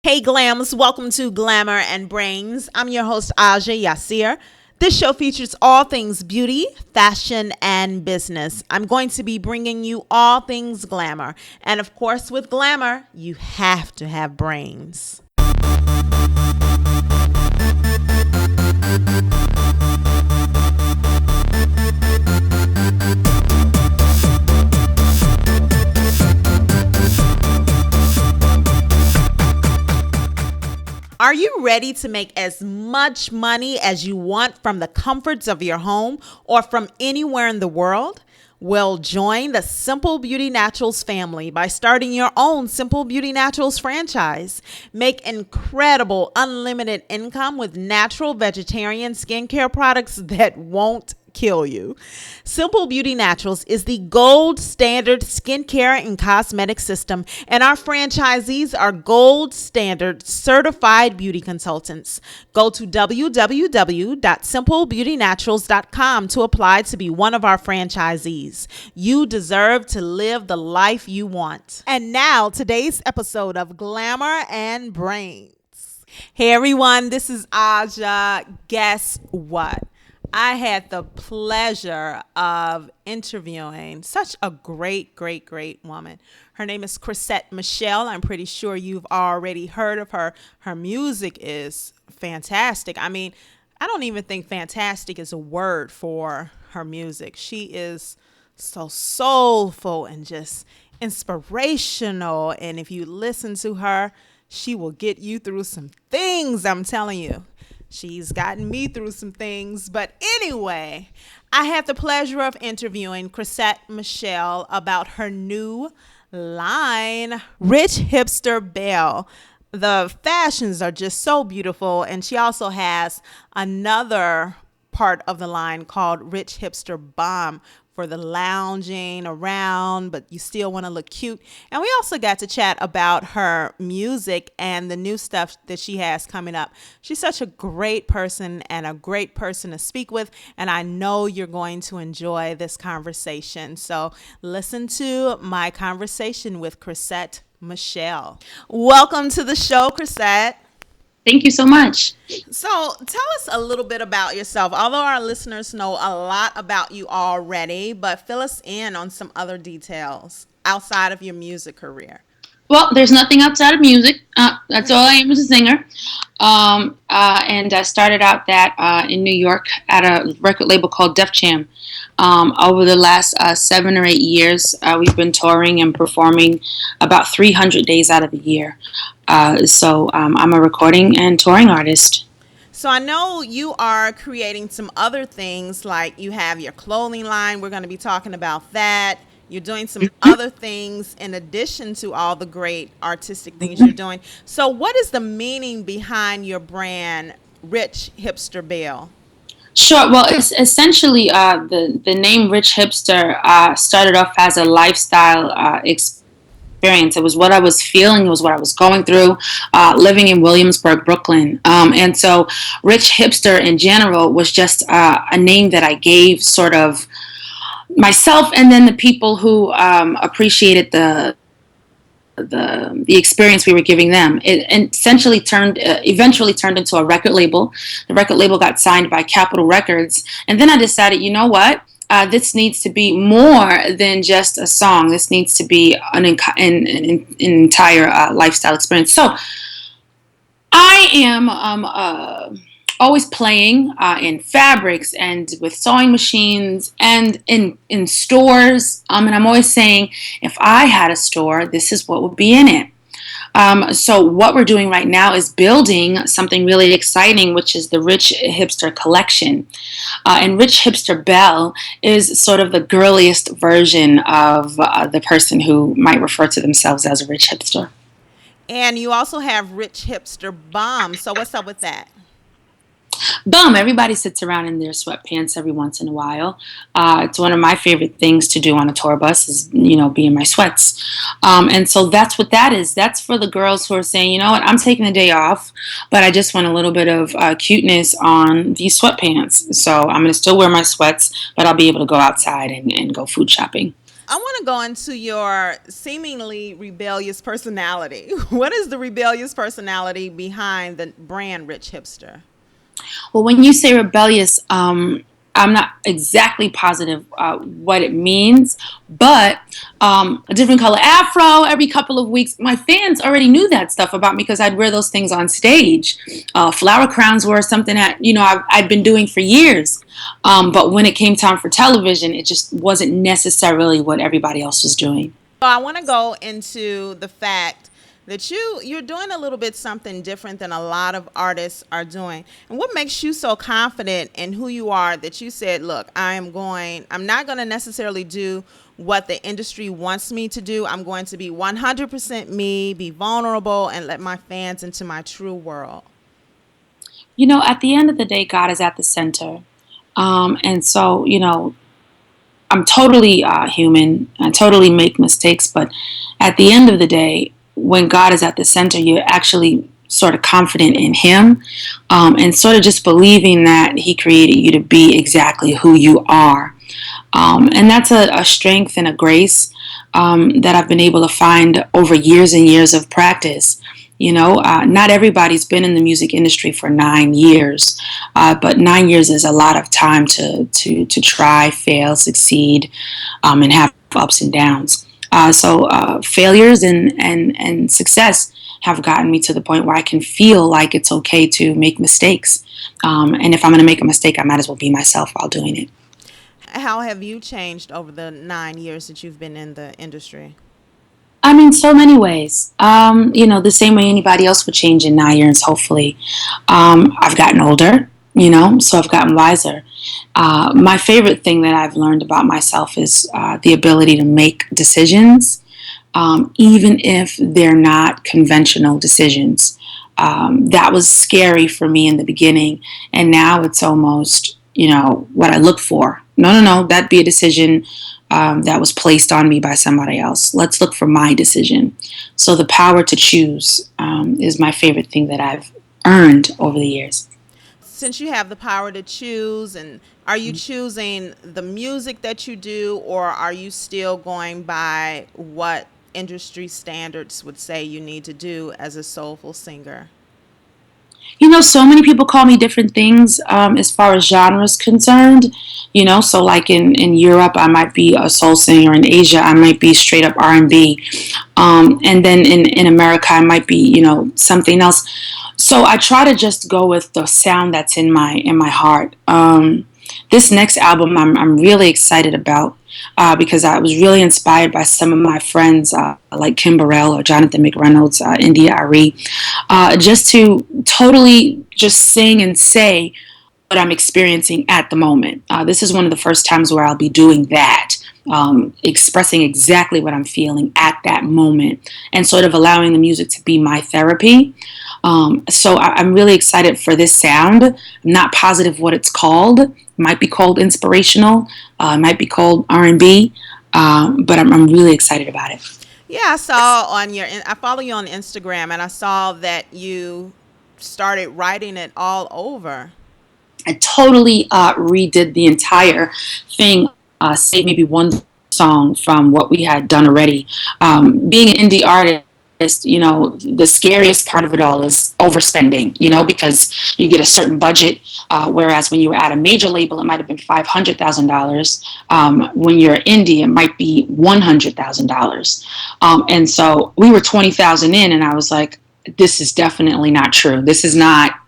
Hey Glams, welcome to Glamour and Brains. I'm your host Aja Yassir. This show features all things beauty, fashion, and business. I'm going to be bringing you all things glamour. And of course, with glamour, you have to have brains. Are you ready to make as much money as you want from the comforts of your home or from anywhere in the world? Well, join the Simple Beauty Naturals family by starting your own Simple Beauty Naturals franchise. Make incredible unlimited income with natural vegetarian skincare products that won't kill you. Simple Beauty Naturals is the gold standard skincare and cosmetic system, and our franchisees are gold standard certified beauty consultants. Go to www.simplebeautynaturals.com to apply to be one of our franchisees. You deserve to live the life you want. And now, today's episode of Glamour and Brains. Hey everyone, this is Aja. Guess what? I had the pleasure of interviewing such a great woman. Her name is Chrisette Michele. I'm pretty sure you've already heard of her. Her music is fantastic. I mean, I don't even think fantastic is a word for her music. She is so soulful and just inspirational. And if you listen to her, she will get you through some things, I'm telling you. She's gotten me through some things. But anyway, I had the pleasure of interviewing Chrisette Michele about her new line, Rich Hipster Belle. The fashions are just so beautiful. And she also has another part of the line called Rich Hipster Bomb for the lounging around, but you still want to look cute. And we also got to chat about her music and the new stuff that she has coming up. She's such a great person and a great person to speak with, and I know you're going to enjoy this conversation. So listen to my conversation with Chrisette Michele. Welcome to the show, Chrisette. Thank you so much. So tell us a little bit about yourself. Although our listeners know a lot about you already, but fill us in on some other details outside of your music career. Well, there's nothing outside of music. That's all I am as a singer. And I started out that in New York at a record label called Def Jam. Over the last 7 or 8 years, we've been touring and performing about 300 days out of the year. So I'm a recording and touring artist. So I know you are creating some other things, like you have your clothing line. We're going to be talking about that. You're doing some other things in addition to all the great artistic things you're doing. So what is the meaning behind your brand, Rich Hipster Belle? Sure. Well, it's essentially the name Rich Hipster started off as a lifestyle experience. It was what I was feeling. It was what I was going through living in Williamsburg, Brooklyn. And so Rich Hipster in general was just a name that I gave sort of myself and then the people who appreciated the experience we were giving them. It essentially eventually turned into a record label. The record label got signed by Capitol Records. And then I decided, you know what? This needs to be more than just a song. This needs to be an entire lifestyle experience. So I am always playing in fabrics and with sewing machines and in stores. And I'm always saying, if I had a store, this is what would be in it. So what we're doing right now is building something really exciting, which is the Rich Hipster collection. And Rich Hipster Belle is sort of the girliest version of the person who might refer to themselves as a rich hipster. And you also have Rich Hipster Bomb. So what's up with that? Boom, everybody sits around in their sweatpants every once in a while. It's one of my favorite things to do on a tour bus is, be in my sweats. And so that's what that is. That's for the girls who are saying, you know what, I'm taking the day off, but I just want a little bit of cuteness on these sweatpants. So I'm going to still wear my sweats, but I'll be able to go outside and go food shopping. I want to go into your seemingly rebellious personality. What is the rebellious personality behind the brand Rich Hipster? Well, when you say rebellious, I'm not exactly positive what it means, but a different color afro every couple of weeks. My fans already knew that stuff about me because I'd wear those things on stage. Flower crowns were something that I'd been doing for years, but when it came time for television, it just wasn't necessarily what everybody else was doing. So I want to go into the fact that you're doing a little bit something different than a lot of artists are doing. And what makes you so confident in who you are that you said, look, I'm not going to necessarily do what the industry wants me to do. I'm going to be 100% me, be vulnerable, and let my fans into my true world. At the end of the day, God is at the center. And so, I'm totally human. I totally make mistakes. But at the end of the day, when God is at the center, you're actually sort of confident in Him, and sort of just believing that He created you to be exactly who you are. And that's a strength and a grace that I've been able to find over years and years of practice. Not everybody's been in the music industry for 9 years, but 9 years is a lot of time to try, fail, succeed, and have ups and downs. So failures and success have gotten me to the point where I can feel like it's okay to make mistakes. And if I'm going to make a mistake, I might as well be myself while doing it. How have you changed over the 9 years that you've been in the industry? I mean, so many ways. The same way anybody else would change in 9 years, hopefully. I've gotten older, so I've gotten wiser. My favorite thing that I've learned about myself is the ability to make decisions, even if they're not conventional decisions. That was scary for me in the beginning, and now it's almost, what I look for. No, that'd be a decision that was placed on me by somebody else. Let's look for my decision. So the power to choose is my favorite thing that I've earned over the years. Since you have the power to choose, and are you choosing the music that you do, or are you still going by what industry standards would say you need to do as a soulful singer? So many people call me different things as far as genres concerned. So like in Europe, I might be a soul singer. In Asia, I might be straight up R&B. And then in America, I might be, something else. So I try to just go with the sound that's in my heart. This next album I'm really excited about because I was really inspired by some of my friends like Kim Burrell or Jonathan McReynolds, India Ari, just to totally just sing and say what I'm experiencing at the moment. This is one of the first times where I'll be doing that, expressing exactly what I'm feeling at that moment and sort of allowing the music to be my therapy. So I'm really excited for this sound. I'm not positive what it's called. It might be called inspirational. It might be called R&B. But I'm really excited about it. Yeah, I follow you on Instagram, and I saw that you started writing it all over. I totally redid the entire thing, save maybe one song from what we had done already. Being an indie artist, the scariest part of it all is overspending, because you get a certain budget, whereas when you were at a major label, it might have been $500,000. When you're indie, it might be $100,000. And so we were 20,000 in, and I was like, this is definitely not true. This is not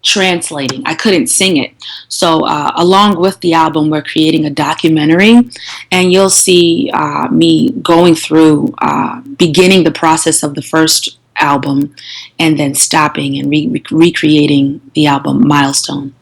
translating. I couldn't sing it. So along with the album, we're creating a documentary, and you'll see me going through beginning the process of the first album and then stopping and recreating the album Milestone.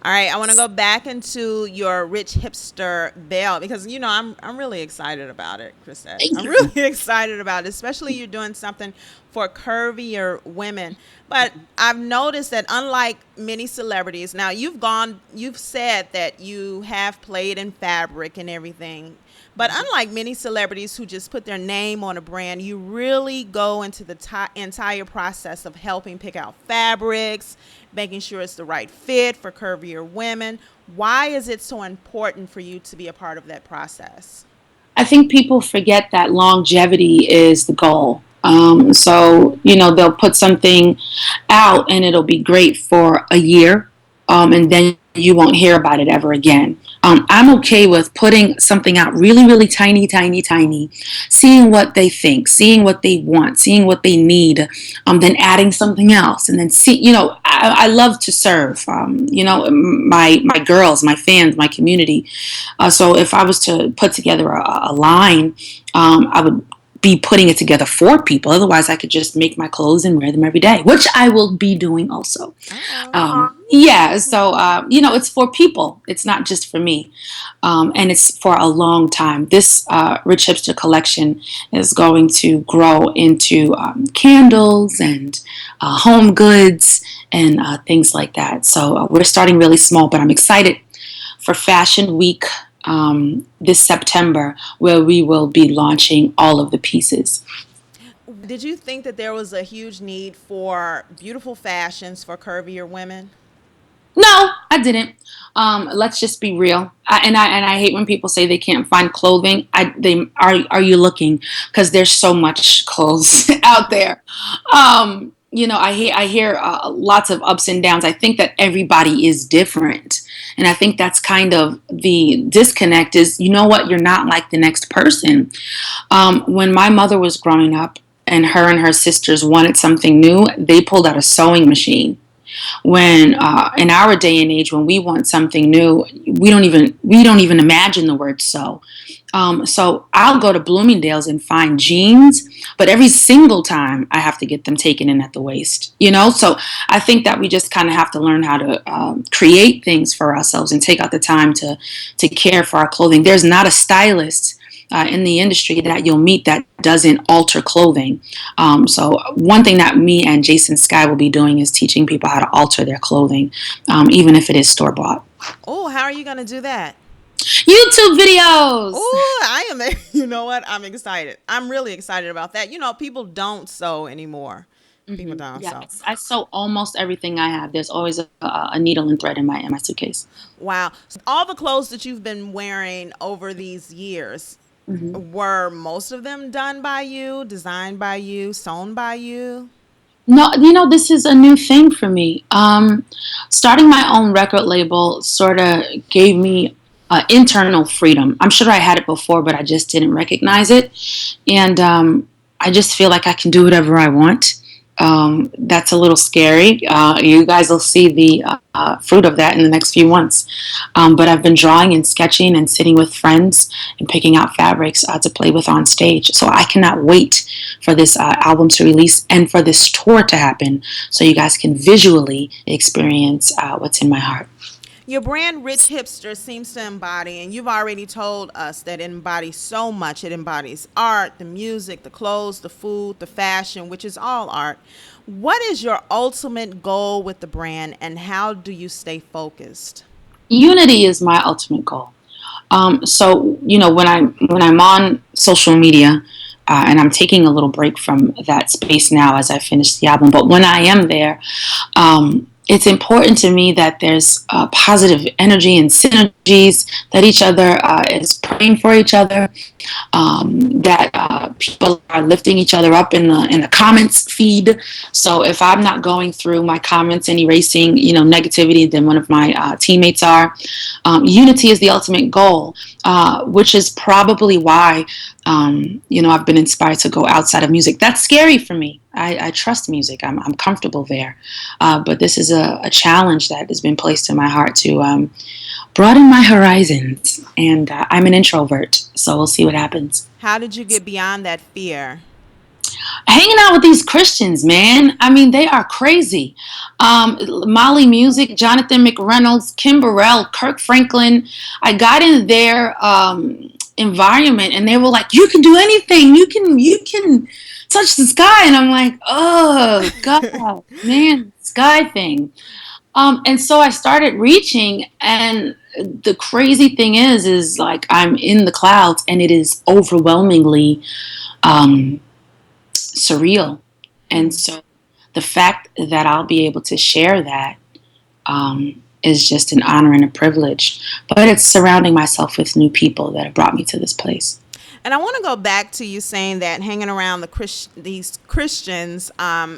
All right, I want to go back into your Rich Hipster Belle because I'm really excited about it, Chrisette. Thank I'm you. really excited about it, especially you're doing something for curvier women. But I've noticed that unlike many celebrities, now you've said that you have played in fabric and everything. But unlike many celebrities who just put their name on a brand, you really go into the entire process of helping pick out fabrics, making sure it's the right fit for curvier women. Why is it so important for you to be a part of that process? I think people forget that longevity is the goal. So, they'll put something out and it'll be great for a year, and then you won't hear about it ever again. I'm okay with putting something out really, really tiny, tiny, tiny, seeing what they think, seeing what they want, seeing what they need, then adding something else. And then I love to serve, my girls, my fans, my community. So if I was to put together a line, I would be putting it together for people. Otherwise, I could just make my clothes and wear them every day, which I will be doing also. Yeah, so it's for people. It's not just for me, and it's for a long time. This Rich Hipster collection is going to grow into candles and home goods and things like that. So we're starting really small, but I'm excited for Fashion Week this September, where we will be launching all of the pieces. Did you think that there was a huge need for beautiful fashions for curvier women? No, I didn't. Let's just be real. And I hate when people say they can't find clothing. They are you looking? Because there's so much clothes out there. I hear lots of ups and downs. I think that everybody is different, and I think that's kind of the disconnect. Is, you know what? You're not like the next person. When my mother was growing up, and her sisters wanted something new, they pulled out a sewing machine. When in our day and age, when we want something new, we don't even imagine the word sew. So I'll go to Bloomingdale's and find jeans, but every single time I have to get them taken in at the waist. So I think that we just kind of have to learn how to create things for ourselves and take out the time to care for our clothing. There's not a stylist in the industry that you'll meet that doesn't alter clothing. So one thing that me and Jason Sky will be doing is teaching people how to alter their clothing, even if it is store bought. Oh, how are you going to do that? YouTube videos. Oh, I am. You know what? I'm excited. I'm really excited about that. People don't sew anymore. People don't sew. Yes, I sew almost everything I have. There's always a needle and thread in my suitcase. Wow. So all the clothes that you've been wearing over these years, were most of them done by you, designed by you, sewn by you? No, this is a new thing for me. Starting my own record label sort of gave me internal freedom. I'm sure I had it before, but I just didn't recognize it. And I just feel like I can do whatever I want. That's a little scary. You guys will see the fruit of that in the next few months. But I've been drawing and sketching and sitting with friends and picking out fabrics to play with on stage. So I cannot wait for this album to release and for this tour to happen, so you guys can visually experience what's in my heart. Your brand, Rich Hipster, seems to embody, and you've already told us that it embodies so much. It embodies art, the music, the clothes, the food, the fashion, which is all art. What is your ultimate goal with the brand, and how do you stay focused? Unity is my ultimate goal. So when I'm on social media, and I'm taking a little break from that space now as I finish the album, but when I am there, it's important to me that there's positive energy and synergies, that each other is praying for each other, that people are lifting each other up in the comments feed. So if I'm not going through my comments and erasing negativity, then one of my teammates are. Unity is the ultimate goal, which is probably why I've been inspired to go outside of music. That's scary for me. I trust music. I'm comfortable there. But this is a challenge that has been placed in my heart to broaden my horizons. And I'm an introvert, so we'll see what happens. How did you get beyond that fear? Hanging out with these Christians, man. I mean, they are crazy. Molly Music, Jonathan McReynolds, Kim Burrell, Kirk Franklin. I got in their environment and they were like, you can do anything. You can touch the sky. And I'm like, oh, God, man, sky thing. And so I started reaching, and the crazy thing is like I'm in the clouds and it is overwhelmingly surreal. And so the fact that I'll be able to share that is just an honor and a privilege. But it's surrounding myself with new people that have brought me to this place. And I want to go back to you saying that hanging around these Christians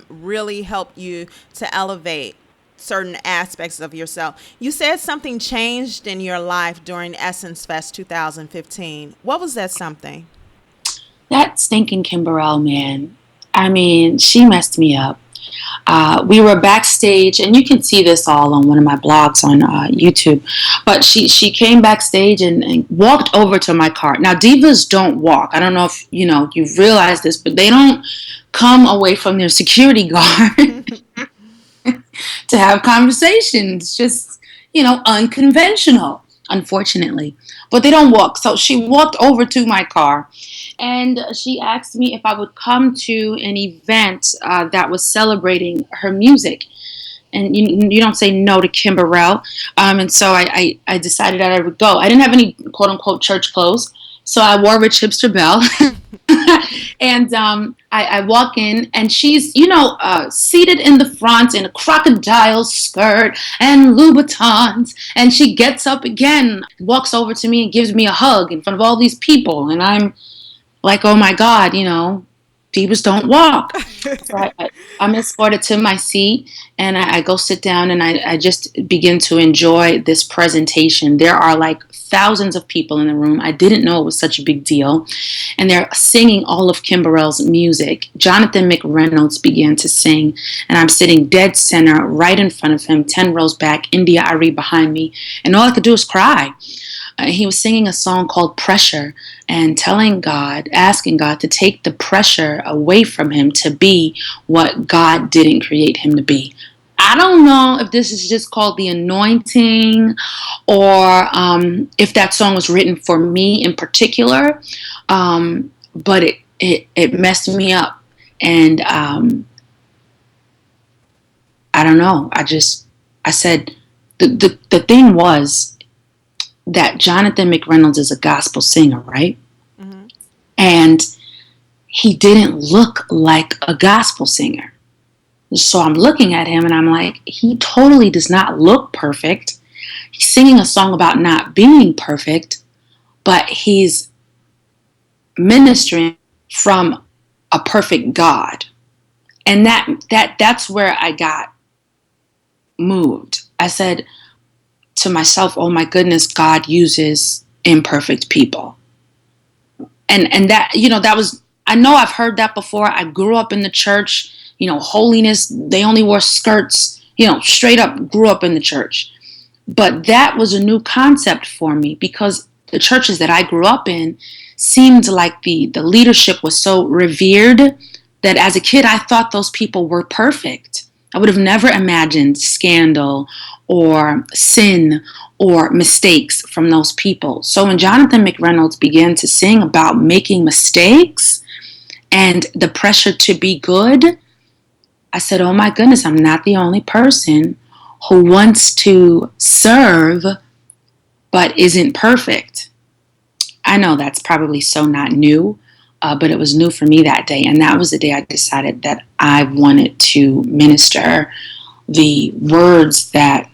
really helped you to elevate certain aspects of yourself. You said something changed in your life during Essence Fest 2015. What was that something? That stinking Kimberelle, man. I mean, she messed me up. We were backstage, and you can see this all on one of my blogs on YouTube. But she came backstage and walked over to my car. Now, divas don't walk. I don't know if you've realized this, but they don't come away from their security guard to have conversations. Just unconventional, unfortunately. But they don't walk. So she walked over to my car, and she asked me if I would come to an event that was celebrating her music. And you don't say no to Kimberelle. And so I decided that I would go. I didn't have any quote unquote church clothes, so I wore Rich Hipster Belle. And I walk in, and she's seated in the front in a crocodile skirt and Louboutins, and she gets up again, walks over to me and gives me a hug in front of all these people, and I'm like, oh my God, divas don't walk. So I'm escorted to my seat, and I go sit down, and I just begin to enjoy this presentation. There are like thousands of people in the room. I didn't know it was such a big deal. And they're singing all of Kimberelle's music. Jonathan McReynolds began to sing, and I'm sitting dead center right in front of him, 10 rows back, India Ari behind me. And all I could do was cry. He was singing a song called Pressure and asking God to take the pressure away from him to be what God didn't create him to be. I don't know if this is just called the anointing, or if that song was written for me in particular, but it messed me up. And I don't know. I said, the thing was that Jonathan McReynolds is a gospel singer, right? Mm-hmm. And he didn't look like a gospel singer. So I'm looking at him and I'm like, he totally does not look perfect. He's singing a song about not being perfect, but he's ministering from a perfect God. And that's where I got moved. I said to myself, oh my goodness, God uses imperfect people. And that, that was, I know I've heard that before. I grew up in the church, holiness, they only wore skirts, straight up grew up in the church. But that was a new concept for me, because the churches that I grew up in seemed like the leadership was so revered that as a kid, I thought those people were perfect. I would have never imagined scandal or sin or mistakes from those people. So when Jonathan McReynolds began to sing about making mistakes and the pressure to be good, I said, oh my goodness, I'm not the only person who wants to serve but isn't perfect. I know that's probably so not new, but it was new for me that day. And that was the day I decided that I wanted to minister the words that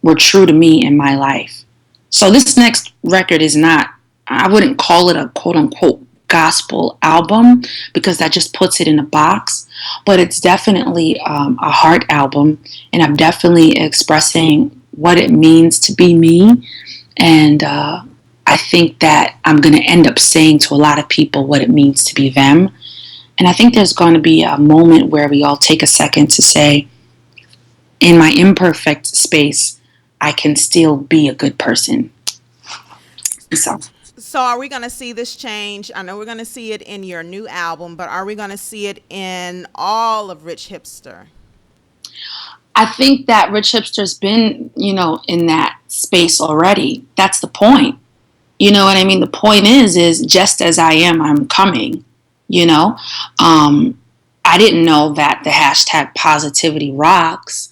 were true to me in my life. So this next record is not, I wouldn't call it a quote unquote gospel album, because that just puts it in a box, but it's definitely a heart album, and I'm definitely expressing what it means to be me. And I think that I'm going to end up saying to a lot of people what it means to be them. And I think there's going to be a moment where we all take a second to say, in my imperfect space, I can still be a good person. So are we going to see this change? I know we're going to see it in your new album, but are we going to see it in all of Rich Hipster? I think that Rich Hipster's been, in that space already. That's the point. You know what I mean? The point is just as I am, I'm coming, I didn't know that the hashtag positivity rocks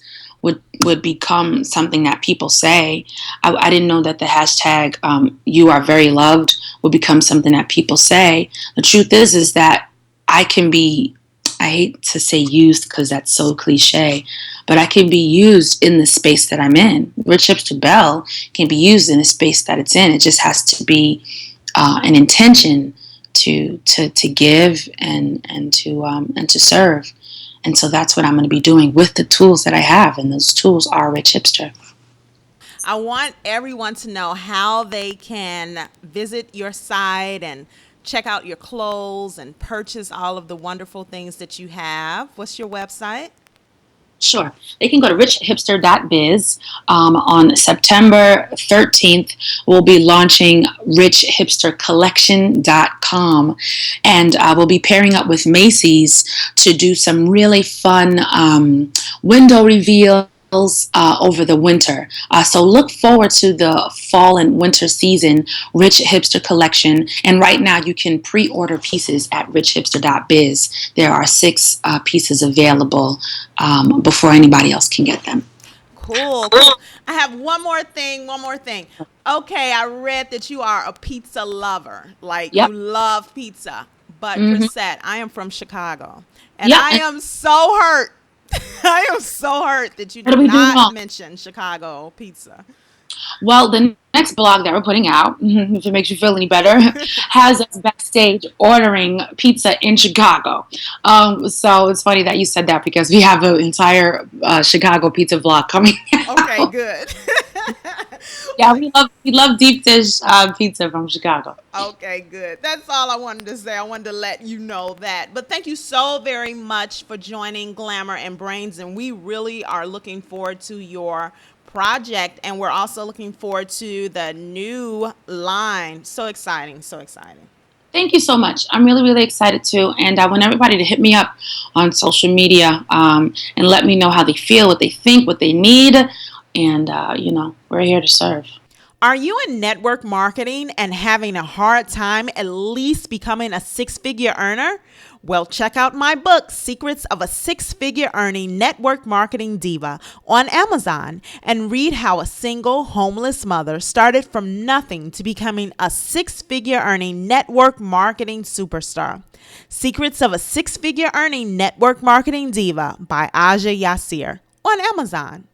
would become something that people say. I didn't know that the hashtag you are very loved would become something that people say. The truth is that I can be, I hate to say used because that's so cliche, but I can be used in the space that I'm in. Rich Hipster Belle can be used in the space that it's in. It just has to be an intention to give and to serve. And so that's what I'm going to be doing with the tools that I have, and those tools are Rich Hipster. I want everyone to know how they can visit your site and check out your clothes and purchase all of the wonderful things that you have. What's your website? Sure. They can go to richhipster.biz. On September 13th, we'll be launching richhipstercollection.com. And we'll be pairing up with Macy's to do some really fun window reveals over the winter. So look forward to the fall and winter season Rich Hipster collection. And right now you can pre-order pieces at richhipster.biz. There are 6 pieces available before anybody else can get them. Cool, cool. I have one more thing. Okay, I read that you are a pizza lover. Like Yep. you love pizza. But Mm-hmm. Chrisette, I am from Chicago. And Yep. I am so hurt. I am so hurt that you What did are we doing not wrong? mention Chicago pizza. Well, the next blog that we're putting out, if it makes you feel any better, has us backstage ordering pizza in Chicago. So it's funny that you said that because we have an entire Chicago pizza vlog coming Okay, out. good. Yeah, we love deep dish pizza from Chicago. Okay, good. That's all I wanted to say. I wanted to let you know that. But thank you so very much for joining Glamour and Brains. And we really are looking forward to your project. And we're also looking forward to the new line. So exciting. So exciting. Thank you so much. I'm really, really excited too. And I want everybody to hit me up on social media and let me know how they feel, what they think, what they need. And, we're here to serve. Are you in network marketing and having a hard time at least becoming a 6-figure earner? Well, check out my book, Secrets of a 6-Figure Earning Network Marketing Diva, on Amazon and read how a single homeless mother started from nothing to becoming a 6-figure earning network marketing superstar. Secrets of a 6-Figure Earning Network Marketing Diva by Aja Yassir on Amazon.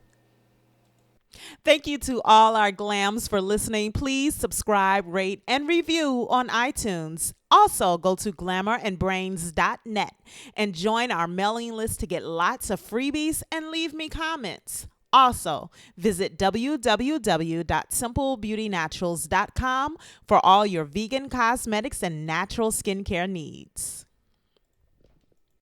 Thank you to all our glams for listening. Please subscribe, rate, and review on iTunes. Also, go to glamourandbrains.net and join our mailing list to get lots of freebies and leave me comments. Also, visit www.simplebeautynaturals.com for all your vegan cosmetics and natural skincare needs.